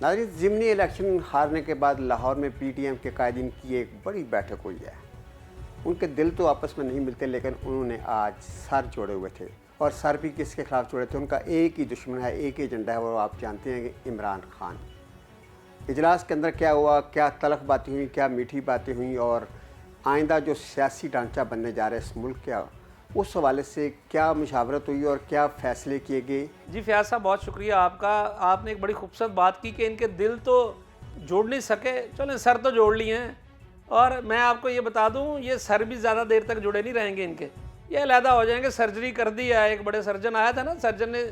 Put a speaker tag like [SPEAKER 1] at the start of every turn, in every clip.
[SPEAKER 1] नाज़रीन, ज़िमनी इलेक्शन हारने के बाद लाहौर में पीटीएम के कायदीन की एक बड़ी बैठक हुई है। उनके दिल तो आपस में नहीं मिलते, लेकिन उन्होंने आज सर जोड़े हुए थे। और सर भी किसके खिलाफ जोड़े थे? उनका एक ही दुश्मन है, एक ही एजेंडा है, वो आप जानते हैं कि इमरान खान। इजलास के अंदर क्या हुआ, क्या तलख बातें हुई, क्या मीठी बातें हुई, और आइंदा जो सियासी ढांचा बनने जा रहा है इस मुल्क का, उस हवाले से क्या मुशावरत हुई और क्या फ़ैसले किए गए?
[SPEAKER 2] जी फयाज साहब, बहुत शुक्रिया आपका। आपने एक बड़ी खूबसूरत बात की कि इनके दिल तो जोड़ नहीं सके, चलें सर तो जोड़ लिए हैं। और मैं आपको ये बता दूं, ये सर भी ज़्यादा देर तक जुड़े नहीं रहेंगे इनके, ये अलहदा हो जाएंगे। सर्जरी कर दी है, एक बड़े सर्जन आया था ना, सर्जन ने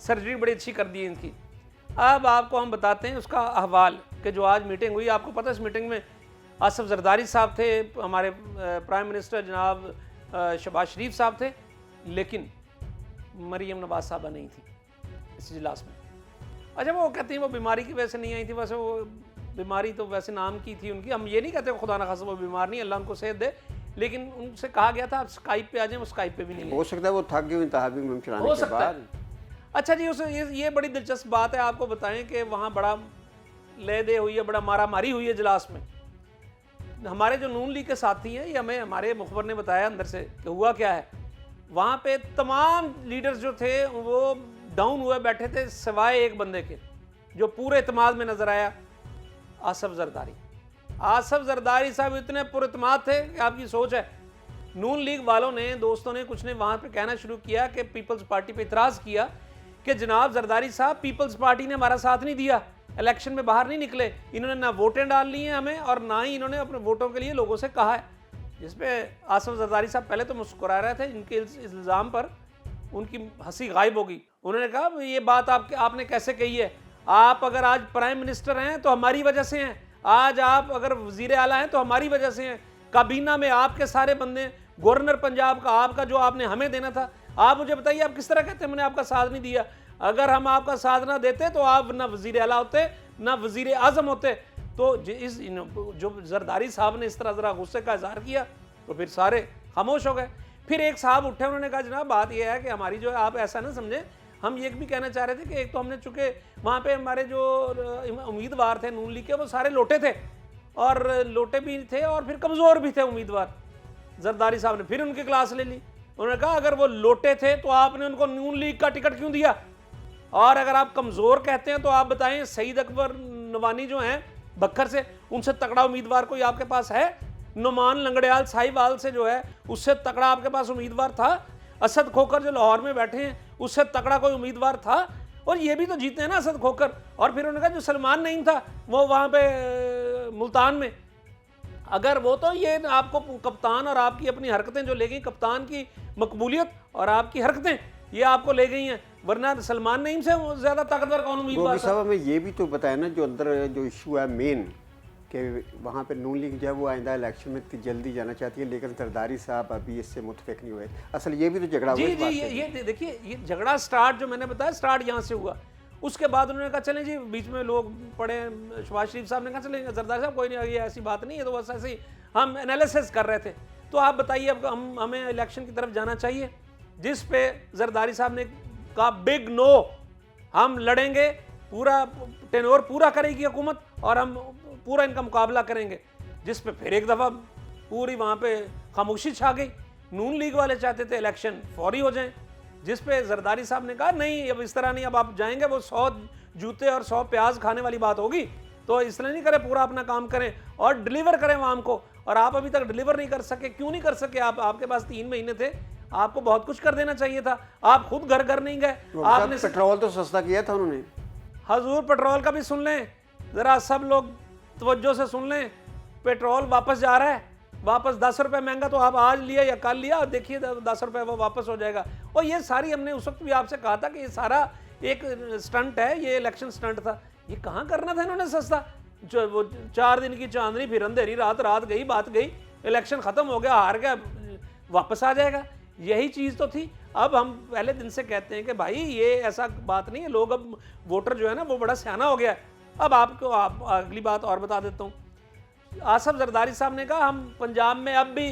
[SPEAKER 2] सर्जरी बड़ी अच्छी कर दी है इनकी। अब आपको हम बताते हैं उसका अहवाल कि जो आज मीटिंग हुई। आपको पता है इस मीटिंग में आसिफ जरदारी साहब थे, हमारे प्राइम मिनिस्टर जनाब शहबाज शरीफ साहब थे, लेकिन मरीम नवाज साहबा नहीं थी इस इजलास में। अच्छा, वो कहती हैं वो बीमारी की वजह से नहीं आई थी। वैसे वो बीमारी तो वैसे नाम की थी उनकी, हम ये नहीं कहते खुदा ना खासा वो बीमार नहीं, अल्लाह उनको सेहत दे, लेकिन उनसे कहा गया था आप स्काइप पे आ जाएं, वो स्काइप पे भी नहीं
[SPEAKER 1] हो सकता है वो थक गई इंतहाबी मुहिम चलाने के बाद।
[SPEAKER 2] अच्छा जी, उस ये बड़ी दिलचस्प बात है। आपको बताएं कि वहाँ बड़ा ले दे हुई है, बड़ा मारा मारी हुई है इजलास में। हमारे जो नून लीग के साथी हैं, ये हमें हमारे मुखबर ने बताया अंदर से कि हुआ क्या है। वहाँ पे तमाम लीडर्स जो थे वो डाउन हुए बैठे थे, सिवाय एक बंदे के जो पूरे इत्मीनान में नजर आया, आसिफ जरदारी। आसिफ जरदारी साहब इतने पुरइत्मीनान थे कि आपकी सोच है। नून लीग वालों ने, दोस्तों ने, कुछ ने वहाँ पे कहना शुरू किया कि पीपल्स पार्टी पे इतराज़ किया कि जनाब जरदारी साहब, पीपल्स पार्टी ने हमारा साथ नहीं दिया, इलेक्शन में बाहर नहीं निकले, इन्होंने ना वोटें डाल ली हैं हमें और ना ही इन्होंने अपने वोटों के लिए लोगों से कहा है। जिसपे आसिफ जरदारी साहब पहले तो मुस्कुरा रहे थे, इनके इल्ज़ाम पर उनकी हंसी गायब हो गई। उन्होंने कहा ये बात आपने कैसे कही है? आप अगर आज प्राइम मिनिस्टर हैं तो हमारी वजह से हैं, आज आप अगर वज़ीर आला हैं तो हमारी वजह से हैं, काबीना में आपके सारे बंदे, गवर्नर पंजाब का आपका जो आपने हमें देना था। आप मुझे बताइए, आप किस तरह कहते हैं मैंने आपका साथ नहीं दिया? अगर हम आपका साथ ना देते तो आप ना वज़ीर आला होते, ना वज़ीर आज़म होते। तो जो जरदारी साहब ने इस तरह ज़रा गुस्से का इजहार किया तो फिर सारे खामोश हो गए। फिर एक साहब उठे, उन्होंने कहा जनाब बात यह है कि हमारी जो है, आप ऐसा ना समझें, हम ये भी कहना चाह रहे थे कि एक तो हमने, चूँकि वहाँ पे हमारे जो उम्मीदवार थे नून लीग के, वो सारे लोटे थे, और लोटे भी थे और फिर कमज़ोर भी थे उम्मीदवार। जरदारी साहब ने फिर उनकी क्लास ले ली। उन्होंने कहा अगर वो लोटे थे तो आपने उनको नून लीग का टिकट क्यों दिया? और अगर आप कमज़ोर कहते हैं तो आप बताएं, सईद अकबर नवानी जो हैं बखर से, उनसे तगड़ा उम्मीदवार कोई आपके पास है? नुमान लंगड़ियाल साहिवाल से जो है, उससे तगड़ा आपके पास उम्मीदवार था? असद खोखर जो लाहौर में बैठे हैं, उससे तगड़ा कोई उम्मीदवार था? और ये भी तो जीते हैं ना असद खोखर। और फिर उन्होंने कहा जो सलमान नईम था वो वहाँ पे मुल्तान में, अगर वो तो ये आपको कप्तान और आपकी अपनी हरकतें जो ले गई, कप्तान की मकबूलियत और आपकी हरकतें ये आपको ले गई हैं, वरना सलमान नईम से ज़्यादा ताकतवर कौन उम्मीदवार था?
[SPEAKER 1] साहब हमें ये भी तो बताया ना, जो अंदर जो इशू है मेन, कि वहाँ पे नून लीग जो है वो आइंदा इलेक्शन में जल्दी जाना चाहती है, लेकिन जरदारी साहब अभी इससे मुतफिक नहीं हुए। असल ये भी तो झगड़ा हुआ।
[SPEAKER 2] जी, ये देखिए, ये झगड़ा स्टार्ट जो मैंने बताया, स्टार्ट यहाँ से हुआ। उसके बाद उन्होंने कहा चलें जी, बीच में लोग पड़े, शहबाज शरीफ साहब ने कहा चलें जरदारी साहब कोई नहीं, ये ऐसी बात नहीं है, तो बस ऐसे ही हम एनालिसिस कर रहे थे। तो आप बताइए, अब हमें इलेक्शन की तरफ जाना चाहिए, जिस पे जरदारी साहब ने कहा बिग नो, हम लड़ेंगे, पूरा टेन्योर पूरा करेगी हुकूमत और हम पूरा इनका मुकाबला करेंगे। जिस पे फिर एक दफ़ा पूरी वहाँ पे खामोशी छा गई। नून लीग वाले चाहते थे इलेक्शन फौरी हो जाएं, जिस पे जरदारी साहब ने कहा नहीं, अब इस तरह नहीं, अब आप जाएंगे वो 100 जूते और 100 प्याज खाने वाली बात होगी, तो इसलिए नहीं करें, पूरा अपना काम करें और डिलीवर करें आवाम को। और आप अभी तक डिलीवर नहीं कर सके। क्यों नहीं कर सके? आपके पास 3 महीने थे, आपको बहुत कुछ कर देना चाहिए था। आप खुद घर घर नहीं गए। आपने
[SPEAKER 1] पेट्रोल तो सस्ता किया था उन्होंने।
[SPEAKER 2] हजूर, पेट्रोल का भी सुन लें ज़रा, सब लोग तवज्जो से सुन लें। पेट्रोल वापस जा रहा है, वापस 10 रुपये महंगा, तो आप आज लिया या कल लिया, देखिए 10 रुपये वो वापस हो जाएगा। और ये सारी, हमने उस वक्त भी आपसे कहा था कि ये सारा एक स्टंट है, ये इलेक्शन स्टंट था। ये कहाँ करना था इन्होंने सस्ता? जो वो 4 दिन की चांदनी, फिर अंधेरी रात, रात गई, बात गई, इलेक्शन ख़त्म हो गया, हार गया, वापस आ जाएगा। यही चीज़ तो थी। अब हम पहले दिन से कहते हैं कि भाई ये ऐसा बात नहीं है, लोग अब वोटर जो है ना वो बड़ा सियाना हो गया है। अब आपको अगली बात और बता देता हूँ। आसिफ जरदारी साहब ने कहा हम पंजाब में अब भी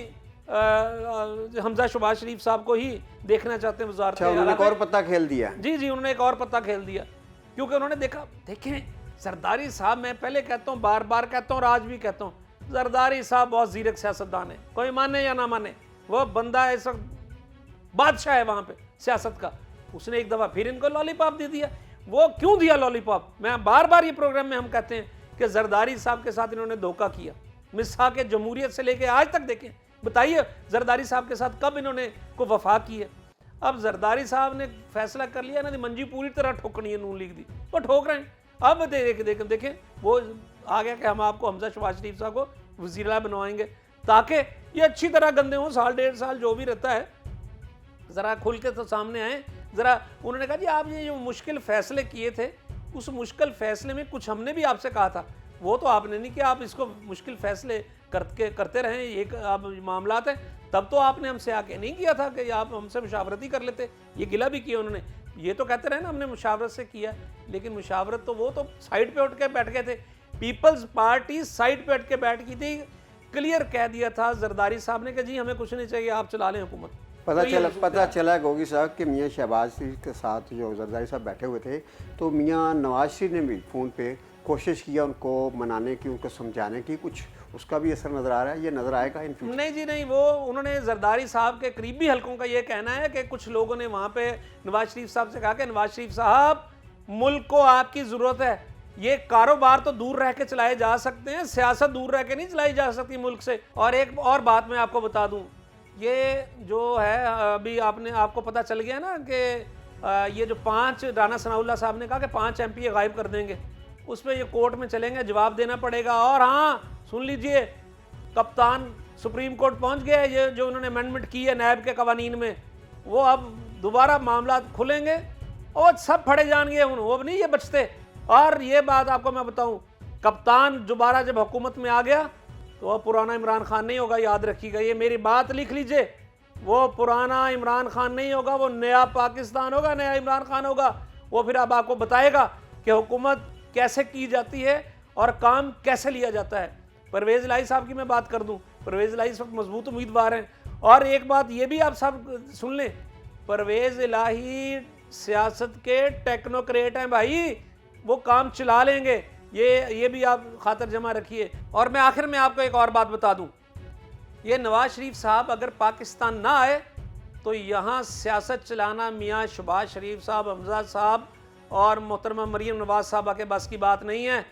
[SPEAKER 2] हमजा शहबाज शरीफ साहब को ही देखना चाहते हैं वज़ारत।
[SPEAKER 1] उन्होंने एक और पत्ता खेल दिया।
[SPEAKER 2] जी, उन्होंने एक और पत्ता खेल दिया, क्योंकि उन्होंने देखें जरदारी साहब, मैं पहले कहता हूँ, बार बार कहता हूँ और आज भी कहता हूँ, जरदारी साहब बहुत जीरक सियासतदान है, कोई माने या ना माने, वो बंदा ऐसा बादशाह है वहां पे सियासत का। उसने एक दफा फिर इनको लॉलीपॉप दे दिया। वो क्यों दिया लॉलीपॉप? मैं बार बार ये प्रोग्राम में हम कहते हैं कि जरदारी साहब के साथ इन्होंने धोखा किया। मिसा के जमहूरियत से लेके आज तक देखें, बताइए जरदारी साहब के साथ कब इन्होंने को वफा की है। अब जरदारी साहब ने फैसला कर लिया ना, मंजी पूरी तरह ठोकनी है नून लीग दी, वो ठोक रहे हैं। अब देखें वो आ गया कि हम आपको हमजा शहबाज शरीफ साहब को वज़ीर आला बनवाएंगे ताकि ये अच्छी तरह गंदे हों, साल डेढ़ साल जो भी रहता है ज़रा खुल के तो सामने आए। ज़रा उन्होंने कहा जी आप ये जो मुश्किल फ़ैसले किए थे, उस मुश्किल फ़ैसले में कुछ हमने भी आपसे कहा था, वो तो आपने नहीं किया। आप इसको मुश्किल फ़ैसले करते रहें, एक आप मामलात हैं, तब तो आपने हमसे आके नहीं किया था कि आप हमसे मुशावरत ही कर लेते। ये गिला भी किया उन्होंने, ये तो कहते रहे ना हमने मुशावरत से किया, लेकिन मुशावरत तो वो तो साइड पे उठ के बैठ गए थे। पीपल्स पार्टी साइड पे उठ के बैठ गई थी। क्लियर कह दिया था जरदारी साहब ने कि जी हमें कुछ नहीं चाहिए, आप चला लें हुकूमत।
[SPEAKER 1] पता चला गोगी साहब कि मियाँ शहबाज शरीफ के साथ जो जरदारी साहब बैठे हुए थे, तो मियाँ नवाज शरीफ ने भी फ़ोन पे कोशिश किया उनको मनाने की, उनको समझाने की, कुछ उसका भी असर नज़र आ रहा है, ये नज़र आएगा इन फ्यूचर?
[SPEAKER 2] नहीं जी नहीं, वो उन्होंने जरदारी साहब के करीबी हलकों का ये कहना है कि कुछ लोगों ने वहाँ पे नवाज शरीफ साहब से कहा कि नवाज शरीफ साहब मुल्क को आपकी ज़रूरत है, ये कारोबार तो दूर रह के चलाए जा सकते हैं, सियासत दूर रह के नहीं चलाई जा सकती मुल्क से। और एक और बात मैं आपको बता दूं, ये जो है अभी आपको पता चल गया ना कि ये जो 5 राना सनाउल्लाह साहब ने कहा कि 5 MP गायब कर देंगे, उस पर ये कोर्ट में चलेंगे, जवाब देना पड़ेगा। और हाँ सुन लीजिए, कप्तान सुप्रीम कोर्ट पहुंच गया है, ये जो उन्होंने अमेंडमेंट की है नैब के कवानीन में, वो अब दोबारा मामला खुलेंगे और सब फड़े जाएंगे, वो अब नहीं ये बचते। और ये बात आपको मैं बताऊं, कप्तान दोबारा जब हुकूमत में आ गया तो वह पुराना इमरान खान नहीं होगा, याद रखिएगा, ये मेरी बात लिख लीजिए, वो पुराना इमरान खान नहीं होगा, वो नया पाकिस्तान होगा, नया इमरान खान होगा। वो फिर अब आपको बताएगा कि हुकूमत कैसे की जाती है और काम कैसे लिया जाता है। परवेज़ इलाही साहब की मैं बात कर दूं, परवेज़ इलाही इस वक्त मजबूत उम्मीदवार हैं। और एक बात ये भी आप सब सुन लें, परवेज़ इलाही सियासत के टेक्नोक्रेट हैं भाई, वो काम चला लेंगे, ये भी आप खातर जमा रखिए। और मैं आखिर में आपको एक और बात बता दूं, ये नवाज शरीफ साहब अगर पाकिस्तान ना आए तो यहाँ सियासत चलाना मियाँ शहबाज शरीफ साहब, हमजा साहब और मोहतरमा मरीम नवाज साहबा के बस की बात नहीं है।